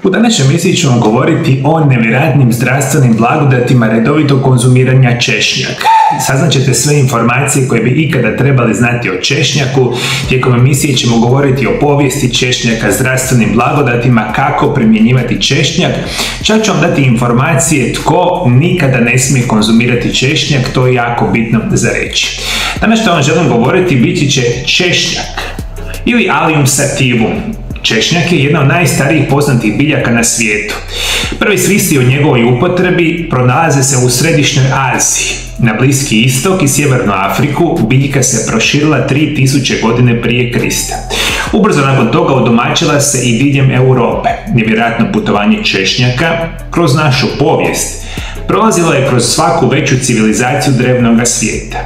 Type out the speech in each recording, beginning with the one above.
U današnjoj emisiji ćemo govoriti o nevjerojatnim zdravstvenim blagodatima redovitog konzumiranja češnjaka. Saznaćete sve informacije koje bi ikada trebali znati o češnjaku. Tijekom emisije ćemo govoriti o povijesti češnjaka, zdravstvenim blagodatima, kako primjenjivati češnjak. Čak ću vam dati informacije tko nikada ne smije konzumirati češnjak, to je jako bitno za reći. Danas što vam želim govoriti biti će češnjak ili Allium sativum. Češnjak je jedna od najstarijih poznatih biljaka na svijetu. Prvi svisti o njegovoj upotrebi pronalaze se u Središnjoj Aziji. Na Bliski istok i Sjevernu Afriku biljka se proširila 3000 godine prije Krista. Ubrzo nakon toga udomaćila se i diljem Europe. Nevjerojatno putovanje češnjaka kroz našu povijest prolazilo je kroz svaku veću civilizaciju drevnog svijeta.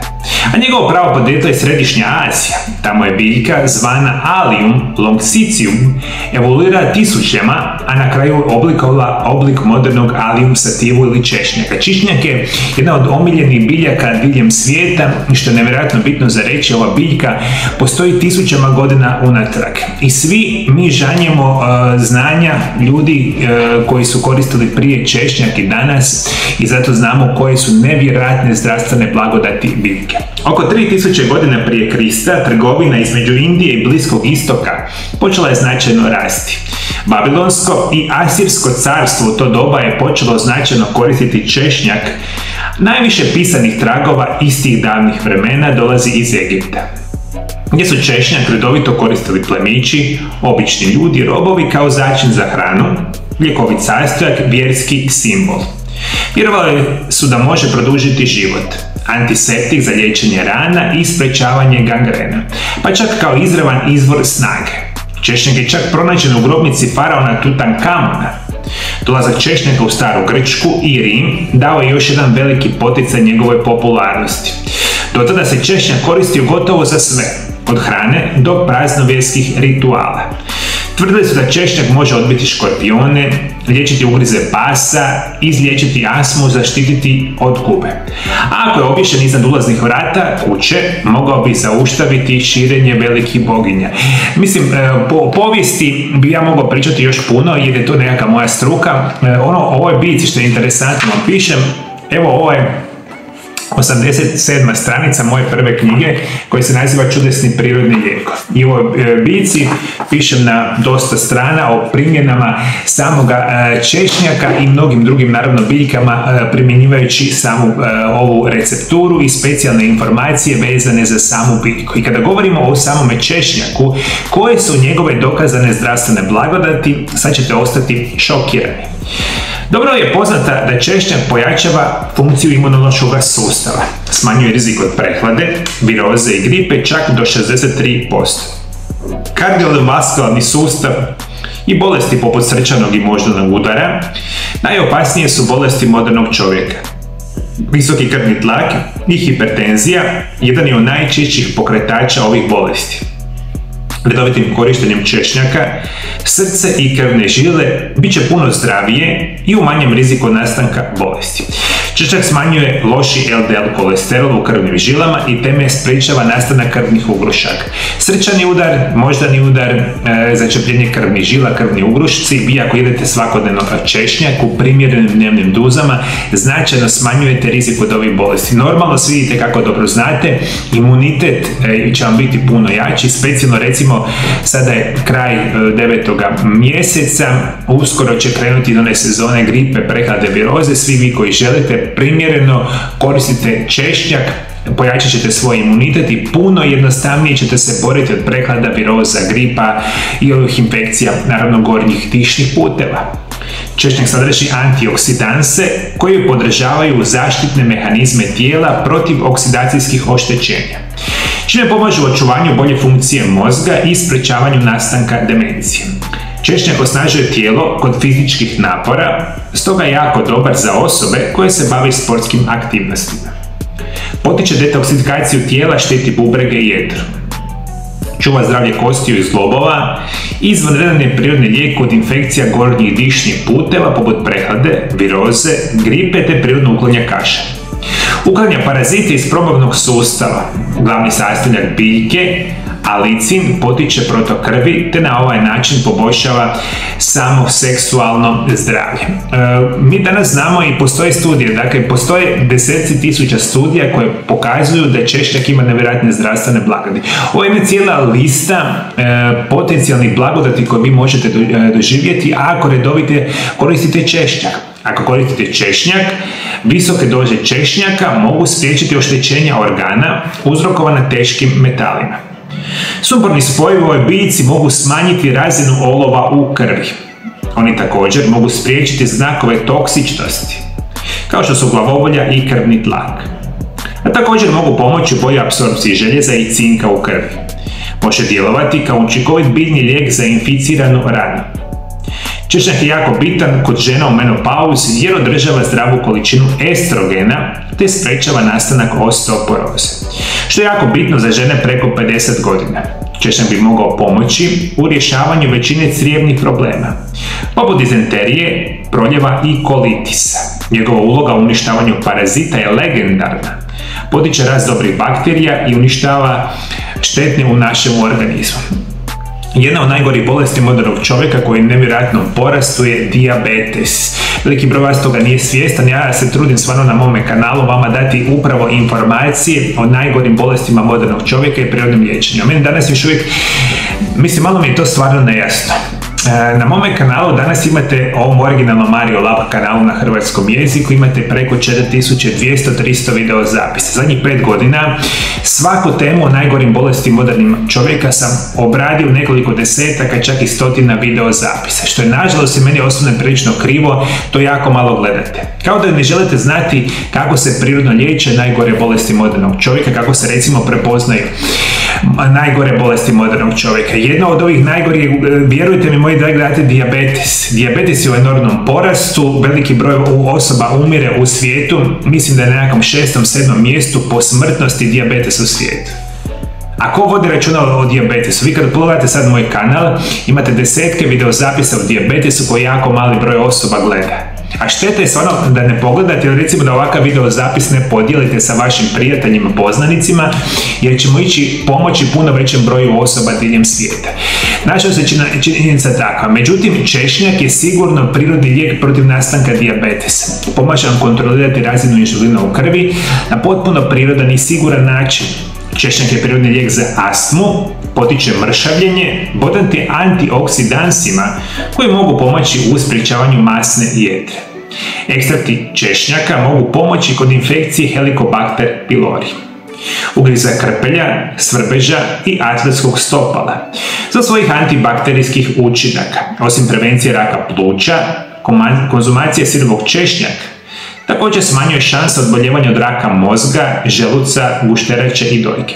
A njegovo pravo podrijetlo je Središnja Azija. Tamo je biljka zvana Allium longicitium evoluirala tisućama, a na kraju oblikovala oblik modernog Allium sativu ili češnjaka. Češnjak je jedna od omiljenih biljaka diljem svijeta i što je nevjerojatno bitno za reći, ova biljka postoji tisućama godina unatrag. I svi mi žanjemo znanja ljudi koji su koristili prije češnjak i danas i zato znamo koje su nevjerojatne zdravstvene blagodati biljke. Oko 3000 godina prije Krista trgovina između Indije i Bliskog istoka počela je značajno rasti. Babilonsko i Asirsko carstvo u to doba je počelo značajno koristiti češnjak. Najviše pisanih tragova istih davnih vremena dolazi iz Egipta, gdje su češnjak redovito koristili plemići, obični ljudi, robovi kao začin za hranu, ljekovit sastojak, vjerski simbol. Vjerovali su da može produžiti život, antiseptik za liječenje rana i sprečavanje gangrena, pa čak kao izravan izvor snage. Češnjak je čak pronađen u grobnici faraona Tutankamona. Dolazak češnjaka u Staru Grčku i Rim dao je još jedan veliki poticaj njegove popularnosti. Do tada se češnjak koristio gotovo za sve, od hrane do praznovjerskih rituala. Tvrdili su da češnjak može odbiti škorpione, liječiti ugrize pasa, izliječiti astmu, zaštititi od kuge. A ako je obješen iznad ulaznih vrata kuće, mogao bi zaustaviti širenje velikih boginja. Mislim, po povijesti bi ja mogao pričati još puno jer je to nekakva moja struka. O ovoj biljci što je interesantno vam pišem, evo ovo je 87. stranica moje prve knjige koja se naziva Čudesni prirodni lijekovi. I u ovoj biljci pišem na dosta strana o primjenama samoga češnjaka i mnogim drugim naravno biljkama primjenjivajući samu ovu recepturu i specijalne informacije vezane za samu biljku. I kada govorimo o samome češnjaku, koje su njegove dokazane zdravstvene blagodati, sad ćete ostati šokirani. Dobro je poznata da češnjak pojačava funkciju imunološkog sustava, smanjuje rizik od prehlade, viroze i gripe čak do 63%. Kardiovaskularni sustav i bolesti poput srčanog i moždanog udara najopasnije su bolesti modernog čovjeka. Visoki krvni tlak i hipertenzija jedan je od najčešćih pokretača ovih bolesti. Redovitim korištenjem češnjaka srce i krvne žile bit će puno zdravije i u manjem riziku nastanka bolesti. Češnjak smanjuje loši LDL kolesterol u krvnim žilama i time sprečava nastanak krvnih ugrušaka. Srčani udar, moždani udar, začepljenje krvnih žila, krvni ugrušci, vi ako jedete svakodnevno češnjak u primjerenim dnevnim dozama značajno smanjujete rizik od ovih bolesti. Normalno svi vidite kako dobro znate, imunitet će vam biti puno jači, specijalno recimo sada je kraj 9. mjeseca, uskoro će krenuti do one sezone gripe, prehlade, viroze, svi vi koji želite primjereno koristite češnjak, pojačat ćete svoj imunitet i puno jednostavnije ćete se boriti od prehlada, viroza, gripa i ovih infekcija, naravno gornjih dišnih puteva. Češnjak sadrži antioksidanse koji podržavaju zaštitne mehanizme tijela protiv oksidacijskih oštećenja, čime pomažu očuvanju bolje funkcije mozga i sprečavanju nastanka demencije. Češnjak osnažuje tijelo kod fizičkih napora, stoga je jako dobar za osobe koje se bave sportskim aktivnostima. Potiče detoksikaciju tijela, štiti bubrege i jetra. Čuva zdravlje kostiju i zglobova, izvanredan je prirodni lijek kod infekcija gornjih dišnih puteva poput prehlade, viroze, gripe te prirodno uklanja kašalj. Uklanja parazite iz probavnog sustava, glavni sastojak biljke, a licin potiče protok krvi te na ovaj način poboljšava samo seksualno zdravlje. Mi danas znamo i postoje studije, dakle postoje deseci tisuća studija koje pokazuju da češnjak ima nevjerojatne zdravstvene blagodati. Ovo je jedna cijela lista potencijalnih blagodati koje vi možete doživjeti ako redovito koristite češnjak. Ako koristite češnjak, visoke doze češnjaka mogu spriječiti oštećenja organa uzrokovana teškim metalima. Sumporni spojevi u ovoj biljci mogu smanjiti razinu olova u krvi. Oni također mogu spriječiti znakove toksičnosti, kao što su glavobolja i krvni tlak. A također mogu pomoći u boljoj apsorpciji željeza i cinka u krvi. Može djelovati kao učinkovit biljni lijek za inficiranu ranu. Češnjak je jako bitan kod žena u menopauzi jer održava zdravu količinu estrogena te sprečava nastanak osteoporoze, što je jako bitno za žene preko 50 godina. Češnjak bi mogao pomoći u rješavanju većine crijevnih problema, poput dizenterije, proljeva i kolitisa. Njegova uloga u uništavanju parazita je legendarna. Potiče rast dobrih bakterija i uništava štetne u našem organizmu. Jedna od najgorih bolesti modernog čovjeka koji je nevjerojatno porastu je dijabetes. Veliki broj vas toga nije svjestan, ja se trudim stvarno na mome kanalu vama dati upravo informacije o najgorim bolestima modernog čovjeka i prirodnim liječenju. Meni danas još uvijek, malo mi je to stvarno nejasno. Na mome kanalu danas imate, ovom originalnom Mario Lab kanalu na hrvatskom jeziku, imate preko 4200-300 video zapisa. Zadnjih 5 godina svaku temu o najgorim bolesti modernim čovjeka sam obradio nekoliko desetaka, čak i stotina video zapisa, što je nažalost i meni osobno prilično krivo, to jako malo gledate. Kao da ne želite znati kako se prirodno liječe najgore bolesti modernog čovjeka, kako se recimo prepoznaju najgore bolesti modernog čovjeka. Jedna od ovih najgorih, vjerujte mi moji dragi gledatelji, dijabetes. Dijabetes je u enormnom porastu, veliki broj osoba umire u svijetu, mislim da je na nekom 6. 7. mjestu po smrtnosti dijabetesa u svijetu. A ko vodi računa o dijabetesu? Vi kad pogledate sad moj kanal, imate desetke videozapisa o dijabetesu koji jako mali broj osoba gleda. A šteta je stvarno da ne pogledate ili recimo da ovakav videozapis ne podijelite sa vašim prijateljima, poznanicima, jer ćemo ići pomoći puno većem broju osoba diljem svijeta. Naša se činjenica takva. Međutim, češnjak je sigurno prirodni lijek protiv nastanka dijabetesa. Pomaže vam kontrolirati razinu insulina u krvi na potpuno prirodan i siguran način. Češnjak je prirodni lijek za astmu, potiče mršavljenje, bogat je antioksidansima koji mogu pomoći u sprječavanju masne jetre. Ekstrakti češnjaka mogu pomoći kod infekcije Helicobacter pylori, ugriza krpelja, svrbeža i atletskog stopala, za svojih antibakterijskih učinaka. Osim prevencije raka pluća, konzumacija sirovog češnjaka također smanjuje šanse odboljevanja od raka mozga, želuca, gušterače i dojke.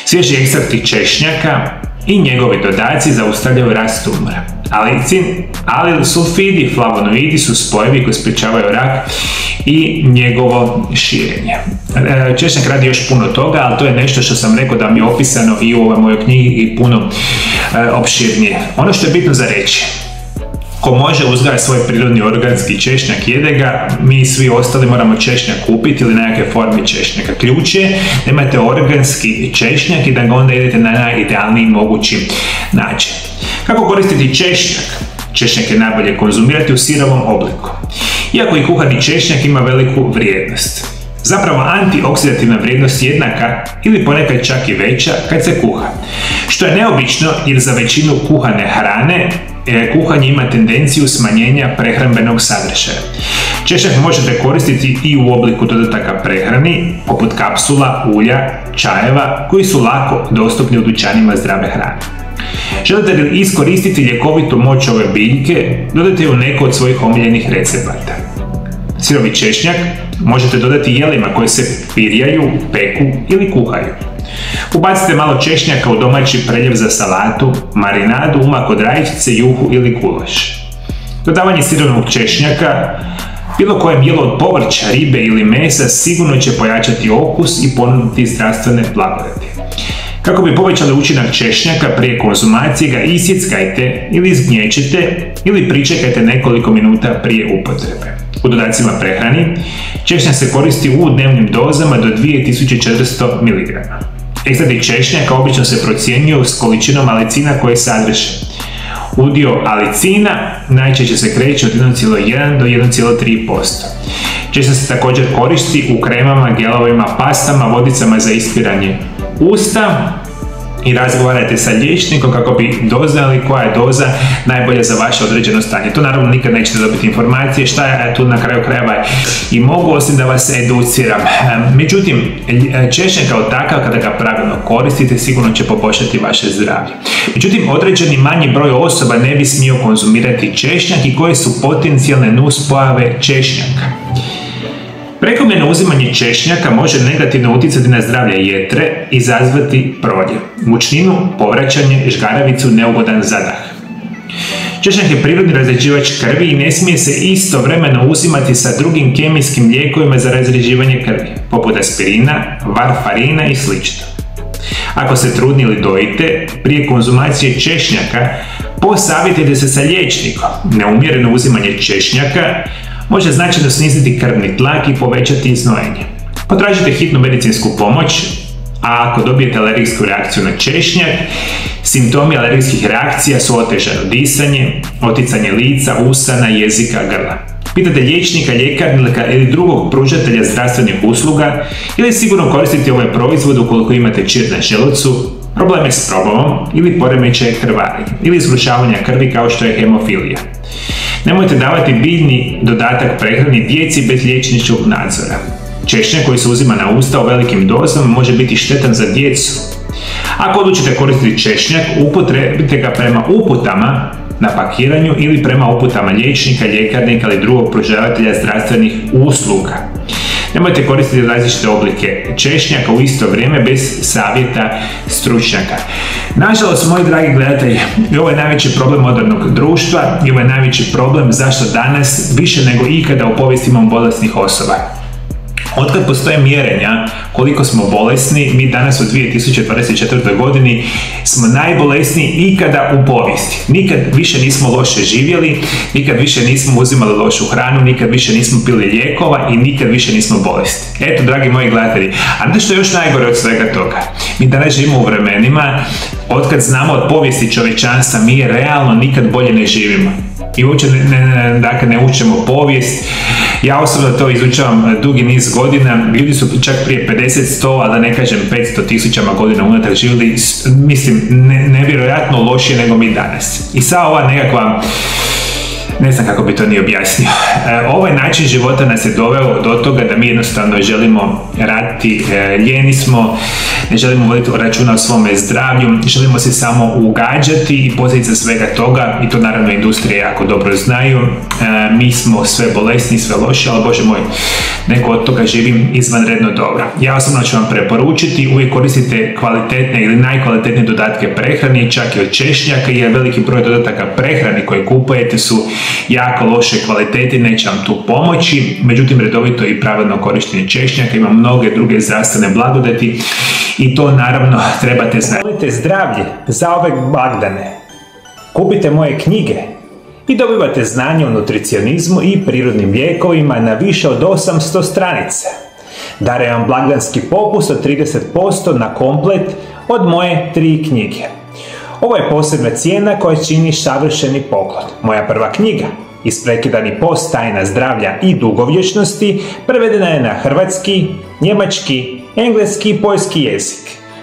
Svježi ekstrakti češnjaka i njegovi dodaci zaustavljaju rast tumora. Alil sulfidi i flavonoidi su spojevi koji sprječavaju rak i njegovo širenje. Češnjak radi još puno toga, ali to je nešto što sam rekao da mi je opisano i u ovoj mojoj knjigi i puno opširnije. Ono što je bitno za reći, ko može uzgajati svoj prirodni organski češnjak, jede ga, mi svi ostali moramo češnjak kupiti ili nekakve forme češnjaka. Ključ je da imate organski češnjak i da ga onda jedete na najidealniji mogući način. Kako koristiti češnjak? Češnjak je najbolje konzumirati u sirovom obliku. Iako i kuhani češnjak ima veliku vrijednost. Zapravo antioksidativna vrijednost jednaka ili ponekad čak i veća kad se kuha. Što je neobično jer za većinu kuhane hrane kuhanje ima tendenciju smanjenja prehrambenog sadržaja. Češnjak možete koristiti i u obliku dodataka prehrani, poput kapsula, ulja, čajeva, koji su lako dostupni u dućanima zdrave hrane. Želite li iskoristiti ljekovitu moć ove biljke, dodajte ju u neko od svojih omiljenih recepata. Sirovi češnjak možete dodati jelima koje se pirjaju, peku ili kuhaju. Ubacite malo češnjaka u domaći preljev za salatu, marinadu, umak od rajčice, juhu ili gulaš. Dodavanje sirovog češnjaka bilo kojem jelu od povrća, ribe ili mesa sigurno će pojačati okus i ponuditi zdravstvene blagodati. Kako bi povećali učinak češnjaka, prije konzumacije ga isjeckajte ili izgnječite ili pričekajte nekoliko minuta prije upotrebe. U dodacima prehrani češnjak se koristi u dnevnim dozama do 2400 mg. Ekstrakti češnjaka obično se procjenjuju s količinom alicina koje sadrže. Udio alicina najčešće se kreće od 1,1 do 1,3%. Često se također koristi u kremama, gelovima, pastama, vodicama za ispiranje usta i razgovarajte sa liječnikom kako bi doznali koja je doza najbolja za vaše određeno stanje. To naravno nikad nećete dobiti informacije šta je tu na kraju krajeva i mogu, osim da vas educiram. Međutim, češnjak kao takav, kada ga pravilno koristite, sigurno će poboljšati vaše zdravlje. Međutim, određeni manji broj osoba ne bi smio konzumirati češnjak i koje su potencijalne nuspojave češnjaka. Prekomjerno uzimanje češnjaka može negativno utjecati na zdravlje jetre, izazvati prodjev, mučninu, povraćanje, žgaravicu, neugodan zadah. Češnjak je prirodni razređivač krvi i ne smije se istovremeno uzimati sa drugim kemijskim lijekovima za razređivanje krvi, poput aspirina, varfarina i sl. Ako ste trudni ili dojite, prije konzumacije češnjaka posavjetujte se sa liječnikom. Neumjereno uzimanje češnjaka može značajno sniziti krvni tlak i povećati iznojenje. Potražite hitnu medicinsku pomoć, a ako dobijete alergijsku reakciju na češnjak, simptomi alergijskih reakcija su otežano disanje, oticanje lica, usana, jezika, grla. Pitajte liječnika, ljekarnika ili drugog pružatelja zdravstvenih usluga ili sigurno koristite ovaj proizvod ukoliko imate čir na želucu, probleme s probavom ili poremećaje krvarenja ili izglušavanja krvi kao što je hemofilija. Nemojte davati biljni dodatak prehrani djeci bez liječničkog nadzora. Češnjak koji se uzima na usta u velikim dozama može biti štetan za djecu. Ako odlučite koristiti češnjak, upotrebite ga prema uputama na pakiranju ili prema uputama liječnika, ljekarnika ili drugog pružatelja zdravstvenih usluga. Nemojte koristiti različite oblike češnjaka u isto vrijeme bez savjeta stručnjaka. Nažalost, moji dragi gledatelji, ovo je najveći problem modernog društva i ovo je najveći problem zašto danas više nego ikada u povijesti imamo bolesnih osoba. Otkad postoje mjerenja koliko smo bolesni, mi danas u 2024. godini smo najbolesniji ikada u povijesti. Nikad više nismo loše živjeli, nikad više nismo uzimali lošu hranu, nikad više nismo pili lijekova i nikad više nismo bolesni. Eto, dragi moji gledatelji, a znate što je još najgore od svega toga? Mi danas živimo u vremenima, otkad znamo od povijesti čovječanstva, mi realno nikad bolje ne živimo. I uopće ne učimo povijest. Ja osobno to izučavam dugi niz godina. Ljudi su čak prije 50, 100, a da ne kažem 500 tisućama godina unatrag živjeli, mislim, nevjerojatno lošije nego mi danas. I sad ova nekakva, ne znam kako bi to ni objasnio. Ovaj način života nas je doveo do toga da mi jednostavno želimo raditi, ljeni smo, ne želimo voditi računa o svome zdravlju, želimo se samo ugađati i posljedica svega toga, i to naravno industrije jako dobro znaju, mi smo sve bolesni, sve loši, ali Bože moj, neko od toga živim izvanredno dobro. Ja osobno ću vam preporučiti, uvijek koristite kvalitetne ili najkvalitetnije dodatke prehrani, čak i od češnjaka, jer veliki broj dodataka prehrani koje kupujete su jako loše kvalitete, neće vam tu pomoći. Međutim, redovito i pravilno korištenje češnjaka ima mnoge druge zdravstvene blagodati i to naravno trebate znati. Volite zdravlje za ove blagdane? Kupite moje knjige i dobivate znanje o nutricionizmu i prirodnim lijekovima na više od 800 stranica. Darujem vam blagdanski popust od 30% na komplet od moje 3 knjige. Ovo je posebna cijena koja čini savršeni poklon. Moja prva knjiga, Isprekidani post, tajna zdravlja i dugovječnosti, prevedena je na hrvatski, njemački, engleski i poljski jezik.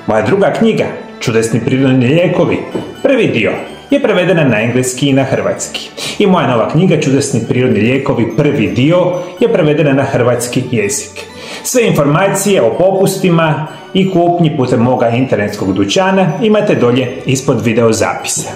Moja druga knjiga, Čudesni prirodni lijekovi, prvi dio, je prevedena na engleski i na hrvatski. I moja nova knjiga, Čudesni prirodni lijekovi, prvi dio, je prevedena na hrvatski jezik. Sve informacije o popustima i kupnji putem moga internetskog dućana imate dolje ispod video zapisa.